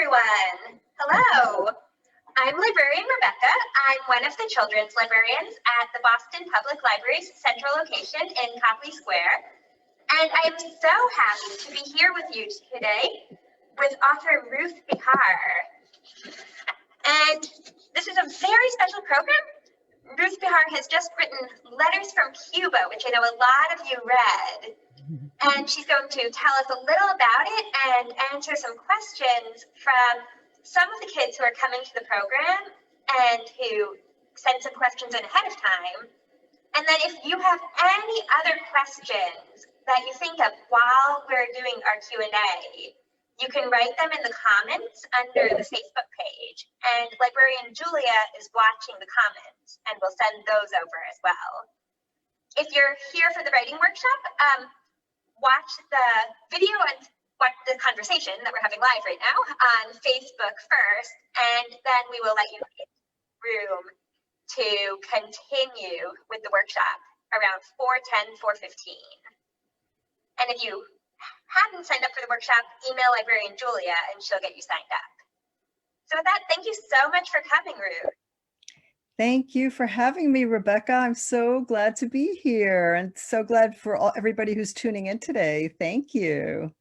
everyone. Hello. I'm librarian Rebecca. I'm one of the children's librarians at the Boston Public Library's central location in Copley Square. And I am so happy to be here with you today with author Ruth Behar. And this is a very special program. Ruth Behar has just written Letters from Cuba, which I know a lot of you read. And she's going to tell us a little about it and answer some questions from some of the kids who are coming to the program and who sent some questions in ahead of time. And then if you have any other questions that you think of while we're doing our Q&A, you can write them in the comments under the Facebook page. And librarian Julia is watching the comments and will send those over as well. If you're here for the writing workshop, watch the video and watch the conversation that we're having live right now on Facebook first, and then we will let you get room to continue with the workshop around 4:10, 4:15. And if you haven't signed up for the workshop, email librarian Julia and she'll get you signed up. So with that, thank you so much for coming, Ruth. Thank you for having me, Rebecca. I'm so glad to be here and so glad for everybody who's tuning in today. Thank you.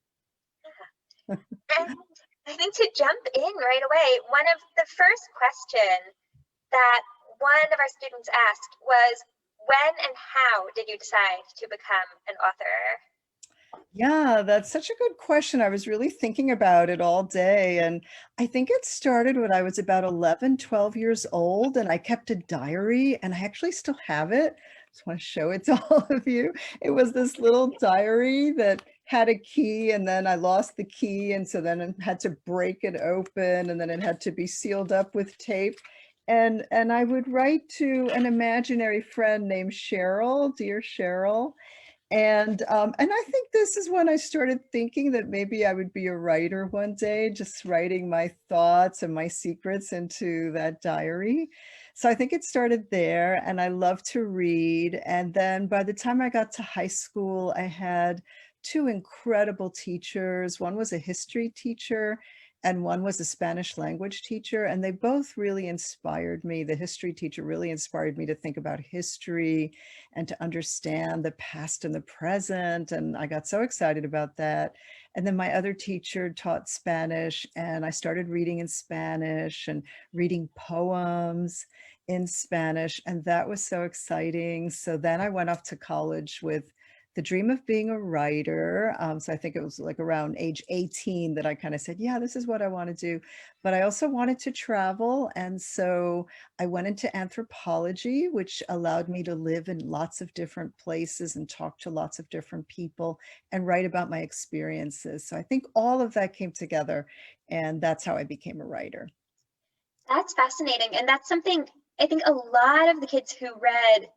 And I think to jump in right away, one of the first questions that one of our students asked was, when and how did you decide to become an author? Yeah, that's such a good question. I was really thinking about it all day. And I think it started when I was about 11, 12 years old, and I kept a diary, and I actually still have it. I just want to show it to all of you. It was this little diary that had a key, and then I lost the key. And so then I had to break it open, and then it had to be sealed up with tape. And I would write to an imaginary friend named Cheryl, dear Cheryl. And I think this is when I started thinking that maybe I would be a writer one day, just writing my thoughts and my secrets into that diary. So I think it started there, and I love to read. And then by the time I got to high school, I had two incredible teachers. One was a history teacher and one was a Spanish language teacher, and they both really inspired me. The history teacher really inspired me to think about history and to understand the past and the present, and I got so excited about that. And then my other teacher taught Spanish, and I started reading in Spanish and reading poems in Spanish, and that was so exciting. So then I went off to college with the dream of being a writer. So I think it was like around age 18 that I kind of said, yeah, this is what I want to do. But I also wanted to travel. And so I went into anthropology, which allowed me to live in lots of different places and talk to lots of different people and write about my experiences. So I think all of that came together, and that's how I became a writer. That's fascinating. And that's something I think a lot of the kids who read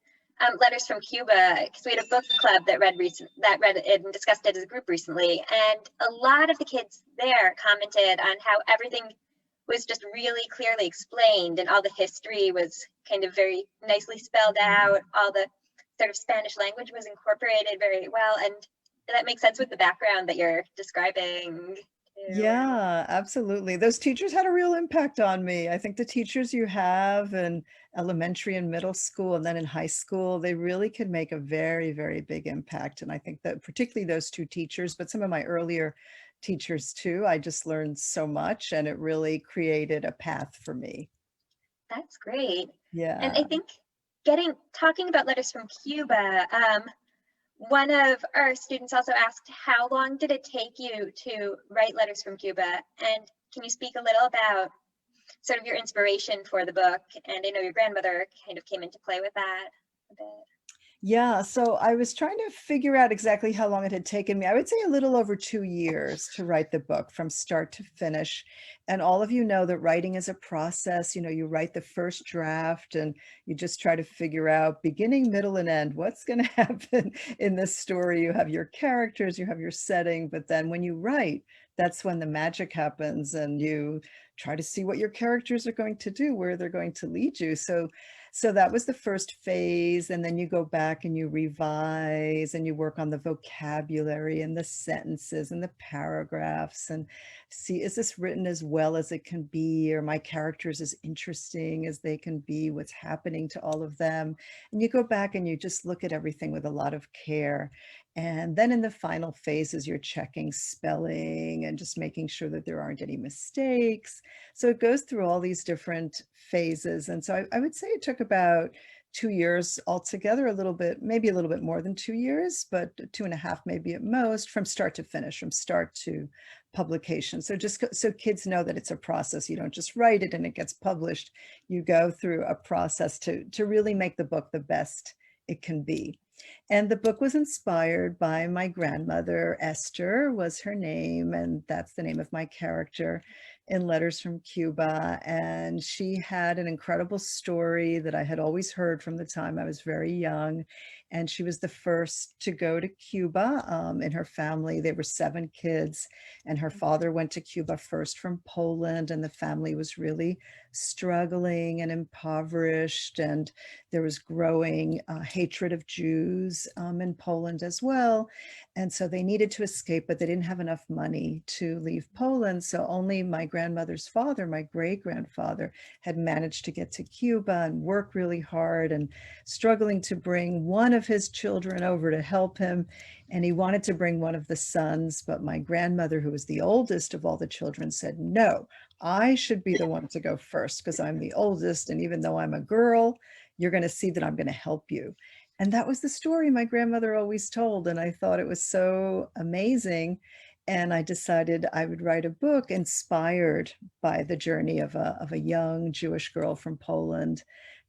Letters from Cuba, because we had a book club that read it and discussed it as a group recently, and a lot of the kids there commented on how everything was just really clearly explained, and all the history was kind of very nicely spelled out, all the sort of Spanish language was incorporated very well, and that makes sense with the background that you're describing. Yeah, absolutely. Those teachers had a real impact on me. I think the teachers you have in elementary and middle school and then in high school, they really can make a very, very big impact. And I think that particularly those two teachers, but some of my earlier teachers too, I just learned so much, and it really created a path for me. That's great. Yeah. And I think talking about Letters from Cuba, one of our students also asked, how long did it take you to write Letters from Cuba? And can you speak a little about sort of your inspiration for the book? And I know your grandmother kind of came into play with that a bit. Yeah, so I was trying to figure out exactly how long it had taken me. I would say a little over 2 years to write the book from start to finish. And all of you know that writing is a process. You know, you write the first draft and you just try to figure out beginning, middle, and end. What's going to happen in this story? You have your characters, you have your setting, but then when you write, that's when the magic happens, and you try to see what your characters are going to do, where they're going to lead you. So So that was the first phase. And then you go back and you revise and you work on the vocabulary and the sentences and the paragraphs and see, is this written as well as it can be? Are my characters as interesting as they can be? What's happening to all of them? And you go back and you just look at everything with a lot of care. And then in the final phases, you're checking spelling and just making sure that there aren't any mistakes. So it goes through all these different phases. And so I would say it took about 2 years altogether, a little bit, maybe a little bit more than 2 years, but 2.5 maybe at most, from start to finish, from start to publication. So just so kids know that it's a process. You don't just write it and it gets published. You go through a process to really make the book the best it can be. And the book was inspired by my grandmother. Esther was her name, and that's the name of my character in Letters from Cuba. And she had an incredible story that I had always heard from the time I was very young. And she was the first to go to Cuba. In her family, there were 7 kids, and her father went to Cuba first from Poland, and the family was really struggling and impoverished, and there was growing hatred of Jews in Poland as well. And so they needed to escape, but they didn't have enough money to leave Poland. So only my grandmother's father, my great-grandfather, had managed to get to Cuba and work really hard and struggling to bring one of his children over to help him. And he wanted to bring one of the sons, but my grandmother, who was the oldest of all the children, said, no, I should be the one to go first because I'm the oldest. And even though I'm a girl, you're going to see that I'm going to help you. And that was the story my grandmother always told. And I thought it was so amazing. And I decided I would write a book inspired by the journey of a young Jewish girl from Poland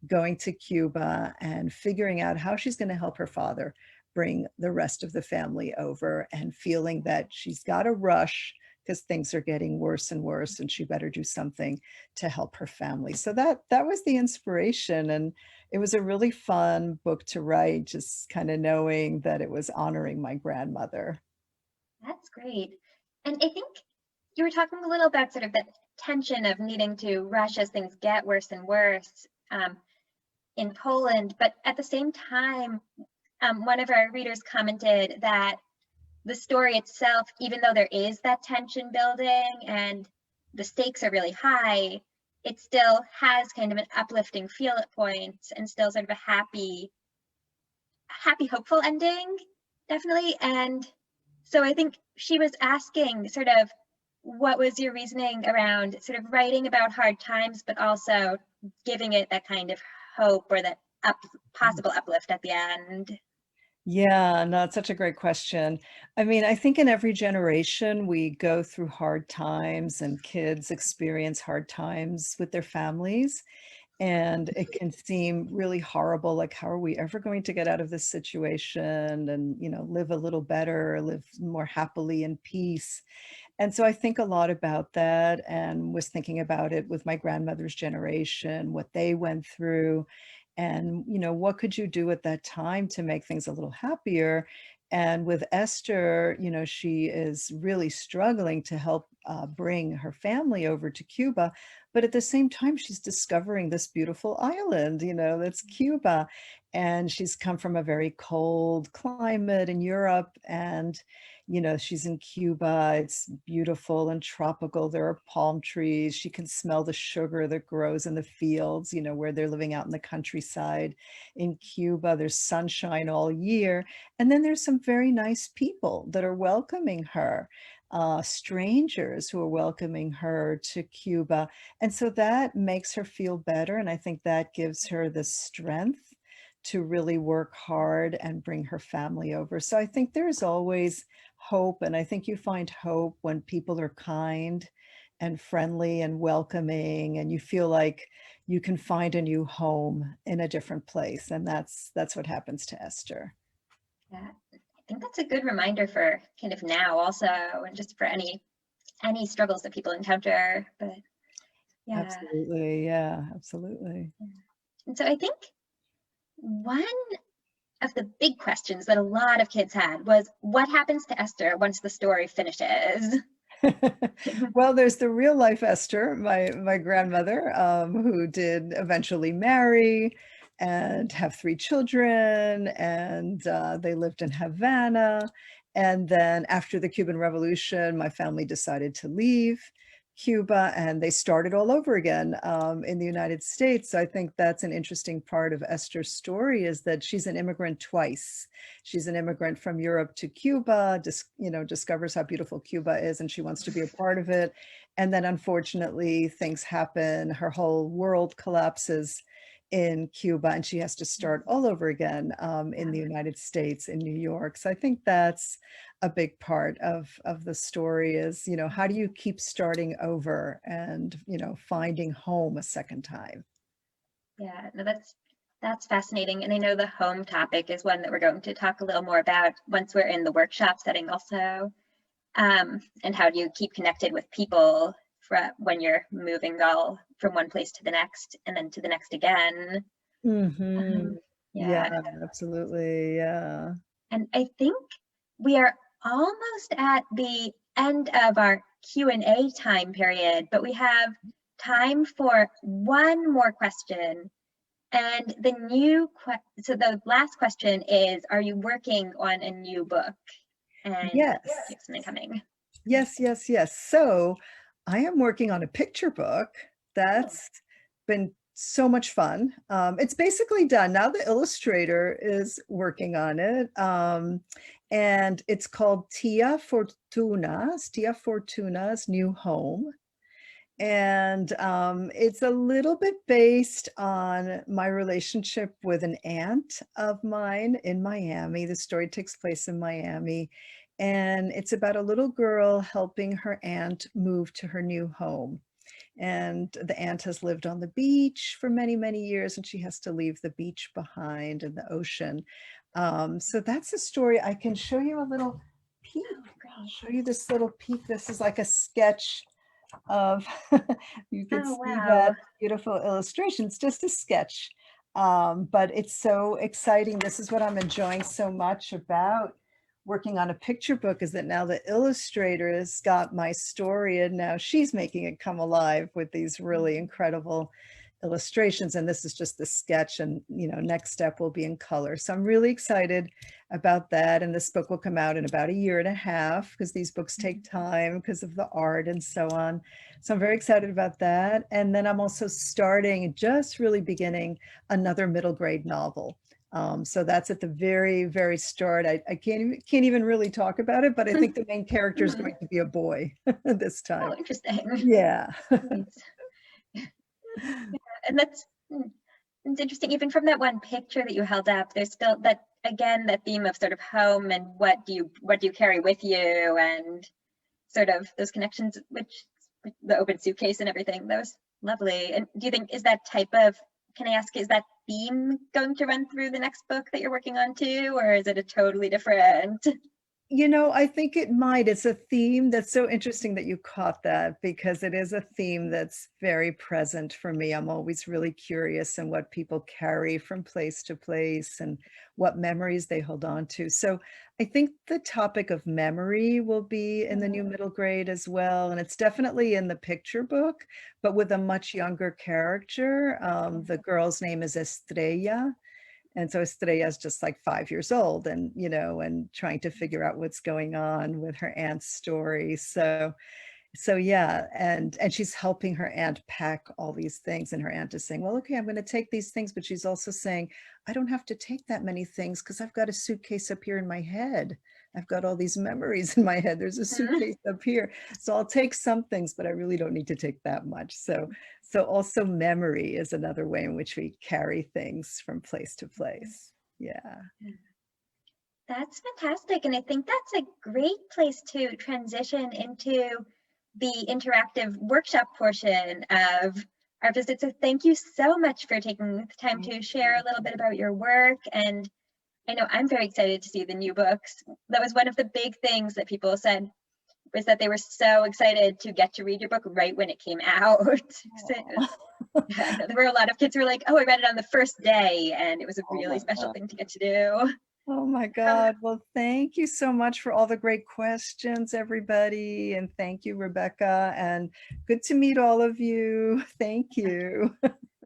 going to Cuba and figuring out how she's going to help her father bring the rest of the family over, and feeling that she's got to rush because things are getting worse and worse and she better do something to help her family. So that was the inspiration. And it was a really fun book to write, just kind of knowing that it was honoring my grandmother. That's great. And I think you were talking a little about sort of the tension of needing to rush as things get worse and worse in Poland. But at the same time, one of our readers commented that the story itself, even though there is that tension building and the stakes are really high, it still has kind of an uplifting feel at points and still sort of a happy, hopeful ending, definitely. And so I think she was asking sort of, what was your reasoning around sort of writing about hard times, but also giving it that kind of hope or that possible uplift at the end? Yeah, no, it's such a great question. I mean, I think in every generation we go through hard times, and kids experience hard times with their families. And it can seem really horrible, like, how are we ever going to get out of this situation and, live a little better, live more happily in peace? And so I think a lot about that, and was thinking about it with my grandmother's generation, what they went through, and, what could you do at that time to make things a little happier? And with Esther, she is really struggling to help bring her family over to Cuba. But at the same time, she's discovering this beautiful island, that's Cuba. And she's come from a very cold climate in Europe. And she's in Cuba. It's beautiful and tropical. There are palm trees. She can smell the sugar that grows in the fields, where they're living out in the countryside. In Cuba, there's sunshine all year. And then there's some very nice people that are welcoming her, strangers who are welcoming her to Cuba. And so that makes her feel better. And I think that gives her the strength to really work hard and bring her family over. So I think there's always hope. And I think you find hope when people are kind and friendly and welcoming, and you feel like you can find a new home in a different place. And that's what happens to Esther. Yeah, I think that's a good reminder for kind of now also, and just for any struggles that people encounter. But yeah. Absolutely. Yeah, absolutely. And so I think one of the big questions that a lot of kids had was, what happens to Esther once the story finishes? Well, there's the real life Esther, my grandmother, who did eventually marry. and have 3 children, and they lived in Havana. And then after the Cuban Revolution, my family decided to leave Cuba and they started all over again in the United States. So I think that's an interesting part of Esther's story, is that she's an immigrant twice. She's an immigrant from Europe to Cuba, discovers how beautiful Cuba is and she wants to be a part of it. And then unfortunately things happen, her whole world collapses in Cuba and she has to start all over again in the United States, in New York. So I think that's a big part of the story is, how do you keep starting over and, finding home a second time? Yeah, no, that's fascinating. And I know the home topic is one that we're going to talk a little more about once we're in the workshop setting also. And how do you keep connected with people when you're moving all from one place to the next and then to the next again. Mm-hmm. Yeah. Yeah, absolutely. Yeah. And I think we are almost at the end of our Q&A time period, but we have time for one more question. And so the last question is, are you working on a new book? And Yes. do you have something coming? Yes, yes, yes. So I am working on a picture book that's been so much fun. It's basically done. Now the illustrator is working on it. And it's called Tia Fortuna's New Home. And it's a little bit based on my relationship with an aunt of mine in Miami. The story takes place in Miami. And it's about a little girl helping her aunt move to her new home. And the aunt has lived on the beach for many, many years, and she has to leave the beach behind and the ocean. So that's a story. I can show you a little peek. I'll show you this little peek. This is like a sketch of, you can Oh, see wow. that beautiful illustration. It's just a sketch, but it's so exciting. This is what I'm enjoying so much about working on a picture book, is that now the illustrator has got my story and now she's making it come alive with these really incredible illustrations. And this is just the sketch, and next step will be in color. So I'm really excited about that. And this book will come out in about 1.5 years, because these books take time because of the art and so on. So I'm very excited about that. And then I'm also just really beginning another middle grade novel. So that's at the very, very start. I can't even really talk about it, but I think the main character is going to be a boy this time. Oh, interesting. Yeah. And it's interesting, even from that one picture that you held up, there's still that theme of sort of home and what do you carry with you, and sort of those connections, which the open suitcase and everything. That was lovely. And do you think, can I ask, is that theme going to run through the next book that you're working on too, or is it a totally different? I think it might. It's a theme that's so interesting that you caught that, because it is a theme that's very present for me. I'm always really curious in what people carry from place to place and what memories they hold on to. So I think the topic of memory will be in the new middle grade as well. And it's definitely in the picture book, but with a much younger character. The girl's name is Estrella. And so Estrella is just like 5 years old, and, and trying to figure out what's going on with her aunt's story. So yeah, and she's helping her aunt pack all these things, and her aunt is saying, well, okay, I'm going to take these things, but she's also saying, I don't have to take that many things because I've got a suitcase up here in my head. I've got all these memories in my head. There's a suitcase up here. So I'll take some things, but I really don't need to take that much. So also memory is another way in which we carry things from place to place. Yeah. That's fantastic. And I think that's a great place to transition into the interactive workshop portion of our visit. So thank you so much for taking the time to share a little bit about your work. And I know I'm very excited to see the new books. That was one of the big things that people said, was that they were so excited to get to read your book right when it came out. There were a lot of kids who were like, oh, I read it on the first day, and it was a really special thing to get to do. Oh my God. Well, thank you so much for all the great questions, everybody. And thank you, Rebecca. And good to meet all of you. Thank you.